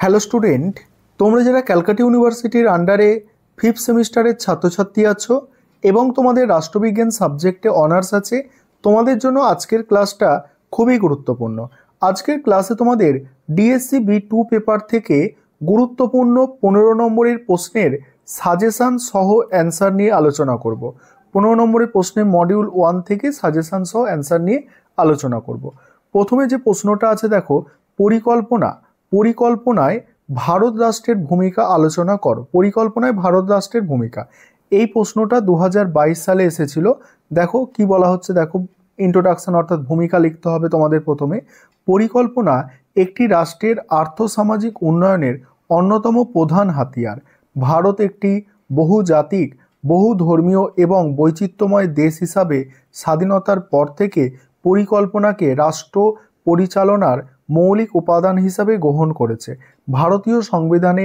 Hello student, তোমরা যারা ক্যালকাটা ইউনিভার্সিটির আন্ডারে 5th সেমিস্টারের ছাত্রছাত্রী আছো এবং তোমাদের রাষ্ট্রবিজ্ঞান সাবজেক্টে অনার্স আছে, তোমাদের জন্য আজকের ক্লাসটা খুবই গুরুত্বপূর্ণ। আজকের ক্লাসে তোমাদের ডিএসসি বি2 পেপার থেকে গুরুত্বপূর্ণ 15 নম্বরের প্রশ্নের সাজেশান সহ অ্যান্সার নিয়ে আলোচনা করব। 15 নম্বরের প্রশ্নের মডিউল 1 থেকে সাজেশান সহ অ্যান্সার নিয়ে আলোচনা করব। প্রথমে যে প্রশ্নটা আছে দেখো, পরিকল্পনায় ভারত রাষ্ট্রের ভূমিকা আলোচনা করো। পরিকল্পনায় ভারত রাষ্ট্রের ভূমিকা, এই প্রশ্নটা 2022 সালে এসেছিল। দেখো কি বলা হচ্ছে, দেখো ইন্ট্রোডাকশন অর্থাৎ ভূমিকা লিখতে হবে তোমাদের। প্রথমে, পরিকল্পনা একটি রাষ্ট্রের আর্থসামাজিক উন্নয়নের অন্যতম প্রধান হাতিয়ার। ভারত একটি বহুজাতিক, বহুধর্মীয় এবং বৈচিত্র্যময় দেশ হিসাবে স্বাধীনতার পর থেকে পরিকল্পনাকে রাষ্ট্র পরিচালনার মৌলিক উপাদান হিসাবে গ্রহণ করেছে। ভারতীয় সংবিধানে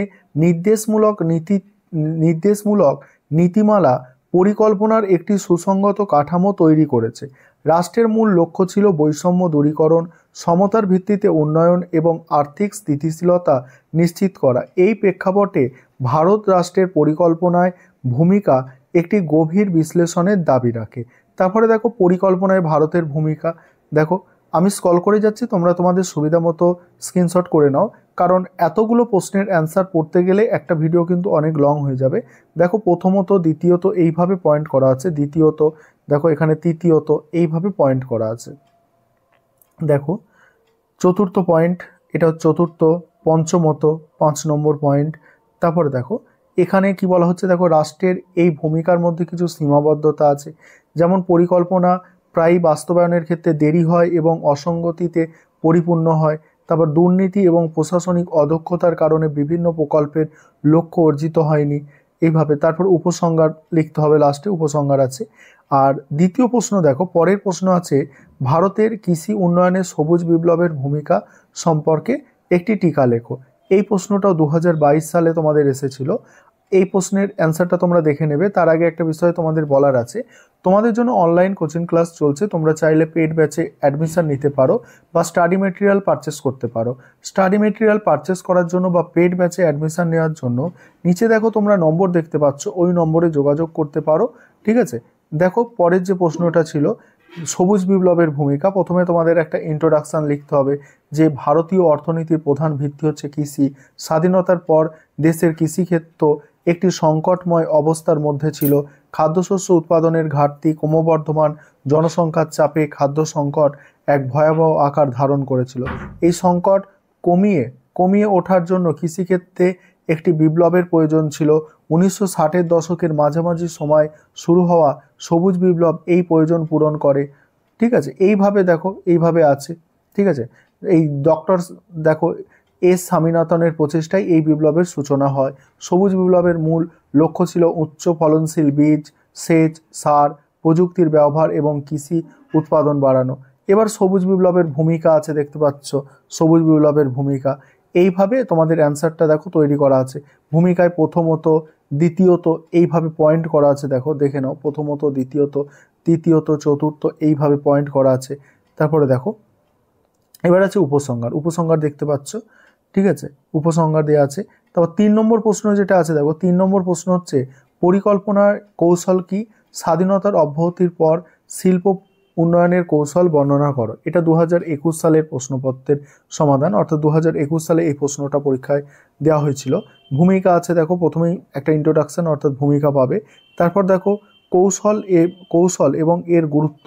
নির্দেশমূলক নীতিমালা পরিকল্পনার একটি সুসংগত কাঠামো তৈরি করেছে। রাষ্ট্রের মূল লক্ষ্য ছিল বৈষম্য দূরীকরণ, সমতার ভিত্তিতে উন্নয়ন এবং আর্থিক স্থিতিশীলতা নিশ্চিত করা। এই প্রেক্ষাপটে ভারত রাষ্ট্রের পরিকল্পনায় ভূমিকা একটি গভীর বিশ্লেষণের দাবি রাখে। তারপরে দেখো পরিকল্পনায় ভারতের ভূমিকা, দেখো আমি স্ক্রল করে যাচ্ছি, তোমরা তোমাদের সুবিধা মতো স্ক্রিনশট করে নাও, কারণ এতগুলো প্রশ্নের অ্যান্সার পড়তে গেলে একটা ভিডিও কিন্তু অনেক লং হয়ে যাবে। দেখো প্রথমত, দ্বিতীয়ত এইভাবে পয়েন্ট করা আছে, দ্বিতীয়ত দেখো এখানে তৃতীয়ত এইভাবে পয়েন্ট করা আছে। দেখো চতুর্থ পয়েন্ট, এটা চতুর্থ, পঞ্চমত 5 নম্বর পয়েন্ট। তারপরে দেখো এখানে কি বলা হচ্ছে, দেখো রাষ্ট্রের এই ভূমিকার মধ্যে কিছু সীমাবদ্ধতা আছে, যেমন পরিকল্পনা প্রায়ই বাস্তবায়নের ক্ষেত্রে দেরি হয় এবং অসঙ্গতিতে পরিপূর্ণ হয়। তারপর দুর্নীতি এবং প্রশাসনিক অদক্ষতার কারণে বিভিন্ন প্রকল্পের লক্ষ্য অর্জিত হয়নি, এইভাবে। তারপর উপসংহার লিখতে হবে, লাস্টে উপসংহার আছে। আর দ্বিতীয় প্রশ্ন দেখো, পরের প্রশ্ন আছে, ভারতের কৃষি উন্নয়নে সবুজ বিপ্লবের ভূমিকা সম্পর্কে একটি টিকা লেখো। এই প্রশ্নটাও 2022 সালে তোমাদের এসেছিল। এই প্রশ্নের অ্যান্সারটা তোমরা দেখে নেবে। তার আগে একটা বিষয় তোমাদের বলার আছে, তোমাদের জন্য অনলাইন কোচিং ক্লাস চলছে। তোমরা চাইলে পেড ব্যাচে অ্যাডমিশন নিতে পারো বা স্টাডি মেটেরিয়াল পারচেস করতে পারো। স্টাডি মেটেরিয়াল পারচেস করার জন্য বা পেড ব্যাচে অ্যাডমিশন নেওয়ার জন্য নিচে দেখো তোমরা নম্বর দেখতে পাচ্ছ, ওই নম্বরে যোগাযোগ করতে পারো, ঠিক আছে। দেখো পরের যে প্রশ্নটা ছিল, সবুজ বিপ্লবের ভূমিকা। প্রথমে তোমাদের একটা ইন্ট্রোডাকশন লিখতে হবে যে ভারতীয় অর্থনীতির প্রধান ভিত্তি হচ্ছে কৃষি। স্বাধীনতার পর দেশের কৃষিক্ষেত্র একটি সংকটময় অবস্থার মধ্যে ছিল। খাদ্যশস্য উৎপাদনের ঘাটতি, ক্রমবর্ধমান জনসংখ্যার চাপে খাদ্য সংকট এক ভয়াবহ আকার ধারণ করেছিল। এই সংকট কমিয়ে ওঠার জন্য কৃষিক্ষেত্রে একটি বিপ্লবের প্রয়োজন ছিল। 1960-এর দশকের মাঝামাঝি সময় শুরু হওয়া সবুজ বিপ্লব এই প্রয়োজন পূরণ করে, ঠিক আছে। এইভাবে দেখো, এইভাবে আছে, ঠিক আছে। এই ডক্টর দেখো এস স্বামীনাথনের প্রচেষ্টায় এই বিপ্লবের সূচনা হয়। সবুজ বিপ্লবের মূল লক্ষ্য ছিল উচ্চ ফলনশীল বীজ, সেচ, সার, প্রযুক্তির ব্যবহার এবং কৃষি উৎপাদন বাড়ানো। এবার সবুজ বিপ্লবের ভূমিকা আছে, দেখতে পাচ্ছ সবুজ বিপ্লবের ভূমিকা। এইভাবে তোমাদের অ্যান্সারটা দেখো তৈরি করা আছে। ভূমিকায় প্রথমত, দ্বিতীয়ত এইভাবে পয়েন্ট করা আছে, দেখো দেখে নাও, প্রথমত, দ্বিতীয়ত, তৃতীয়ত, চতুর্থ, এইভাবে পয়েন্ট করা আছে। তারপরে দেখো এবার আছে উপসংহার। উপসংহার দেখতে পাচ্ছ, ঠিক আছে, উপসংহার দেওয়া আছে। তারপর 3 নম্বর প্রশ্ন যেটা আছে, দেখো 3 নম্বর প্রশ্ন হচ্ছে, পরিকল্পনার কৌশল কি? স্বাধীনতার অব্যাহতির পর শিল্প উন্নয়নের কৌশল বর্ণনা করো। এটা 2021 সালের প্রশ্নপত্রের সমাধান, অর্থাৎ 2021 সালে এই প্রশ্নটা পরীক্ষায় দেওয়া হয়েছিল। ভূমিকা আছে, দেখো প্রথমেই একটা ইন্ট্রোডাকশন অর্থাৎ ভূমিকা পাবে। তারপর দেখো কৌশল এবং এর গুরুত্ব,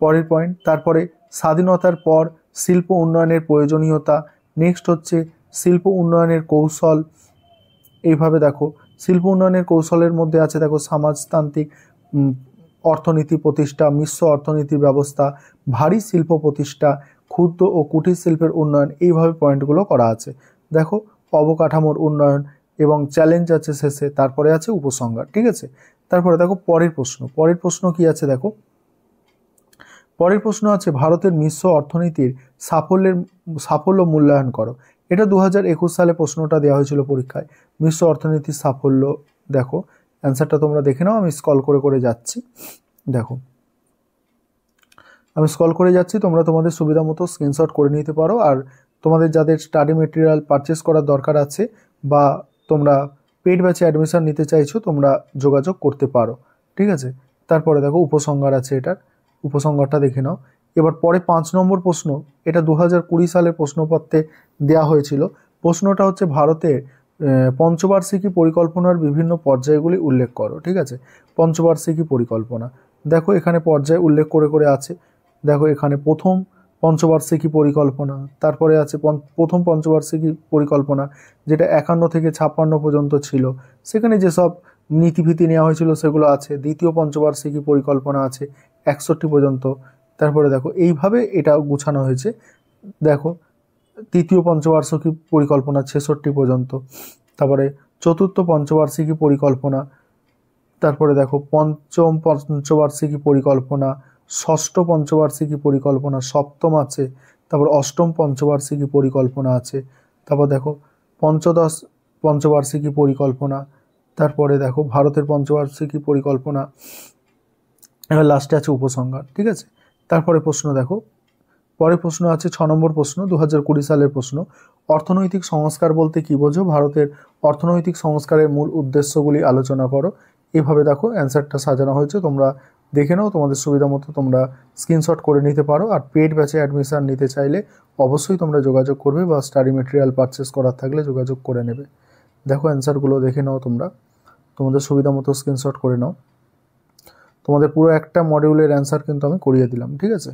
পরের পয়েন্ট। তারপরে স্বাধীনতার পর শিল্প উন্নয়নের প্রয়োজনীয়তা। নেক্সট হচ্ছে শিল্প উন্নয়নের কৌশল, এইভাবে দেখো শিল্প উন্নয়নের কৌশলের মধ্যে আছে, দেখো সমাজতান্ত্রিক অর্থনীতি প্রতিষ্ঠা, মিশ্র অর্থনীতির ব্যবস্থা, ভারী শিল্প প্রতিষ্ঠা, ক্ষুদ্র ও কুটির শিল্পের উন্নয়ন, এইভাবে পয়েন্টগুলো করা আছে। দেখো অবকাঠামোর উন্নয়ন এবং চ্যালেঞ্জ আছে শেষে, তারপরে আছে উপসংহার, ঠিক আছে। তারপরে দেখো পরের প্রশ্ন কি আছে, দেখো পরের প্রশ্ন আছে, ভারতের মিশ্র অর্থনীতির সাফল্য মূল্যায়ন করো। এটা 2021 সালে প্রশ্নটা দেওয়া হয়েছিল পরীক্ষায়। মিশ্র অর্থনীতির সাফল্য, দেখো অ্যান্সারটা তোমরা দেখে নাও, আমি স্ক্রল করে যাচ্ছি। দেখো আমি স্ক্রল করে যাচ্ছি, তোমরা তোমাদের সুবিধা মতো স্ক্রিনশট করে নিতে পারো। আর তোমাদের যাদের স্টাডি মেটেরিয়াল পারচেস করার দরকার আছে বা তোমরা পেইড ব্যাচে অ্যাডমিশন নিতে চাইছো তোমরা যোগাযোগ করতে পারো, ঠিক আছে। তারপরে দেখো উপসংহার আছে, এটার উপসংহারটা দেখে নাও। এবার পরে 5 নম্বর প্রশ্ন, এটা 2020 সালের প্রশ্নপত্রে দেওয়া হয়েছিল। প্রশ্নটা হচ্ছে ভারতের পঞ্চবার্ষিকী পরিকল্পনার বিভিন্ন পর্যায়গুলি উল্লেখ করো, ঠিক আছে। পঞ্চবার্ষিকী পরিকল্পনা, দেখো এখানে পর্যায় উল্লেখ করে করে আছে। দেখো এখানে প্রথম পঞ্চবার্ষিকী পরিকল্পনা, তারপরে আছে প্রথম পঞ্চবার্ষিকী পরিকল্পনা যেটা 51 থেকে 56 পর্যন্ত ছিল, সেখানে যেসব নীতিভীতি নেওয়া হয়েছিল সেগুলো আছে। দ্বিতীয় পঞ্চবার্ষিকী পরিকল্পনা আছে 61 পর্যন্ত। তারপরে দেখো এইভাবে এটা গুছানো হয়েছে। দেখো তৃতীয় পঞ্চবার্ষিকী পরিকল্পনা 66 পর্যন্ত, তারপরে চতুর্থ পঞ্চবার্ষিকী পরিকল্পনা, তারপরে দেখো পঞ্চম পঞ্চবার্ষিকী পরিকল্পনা, ষষ্ঠ পঞ্চবার্ষিকী পরিকল্পনা, সপ্তম আছে, তারপর অষ্টম পঞ্চবার্ষিকী পরিকল্পনা আছে, তারপর দেখো পঞ্চদশ পঞ্চবার্ষিকী পরিকল্পনা, তারপরে দেখো ভারতের পঞ্চবার্ষিকী পরিকল্পনা, এবার লাস্টে আছে উপসংহার, ঠিক আছে। তারপরে প্রশ্ন দেখো, পরে প্রশ্ন আছে 6 নম্বর প্রশ্ন, 2020 সালের প্রশ্ন। অর্থনৈতিক সংস্কার বলতে কী বোঝো? ভারতের অর্থনৈতিক সংস্কারের মূল উদ্দেশ্যগুলি আলোচনা করো। এভাবে দেখো অ্যান্সারটা সাজানো হয়েছে, তোমরা দেখে নাও, তোমাদের সুবিধা মতো তোমরা স্ক্রিনশট করে নিতে পারো। আর পেইড ব্যাচে অ্যাডমিশন নিতে চাইলে অবশ্যই তোমরা যোগাযোগ করবে বা স্টাডি মেটেরিয়াল পারচেস করার থাকলে যোগাযোগ করে নেবে। দেখো অ্যান্সারগুলো দেখে নাও, তোমরা তোমাদের সুবিধা মতো স্ক্রিনশট করে নাও। তোমাদের পুরো একটা মডিউলের অ্যান্সার কিন্তু আমি করিয়ে দিলাম, ঠিক আছে।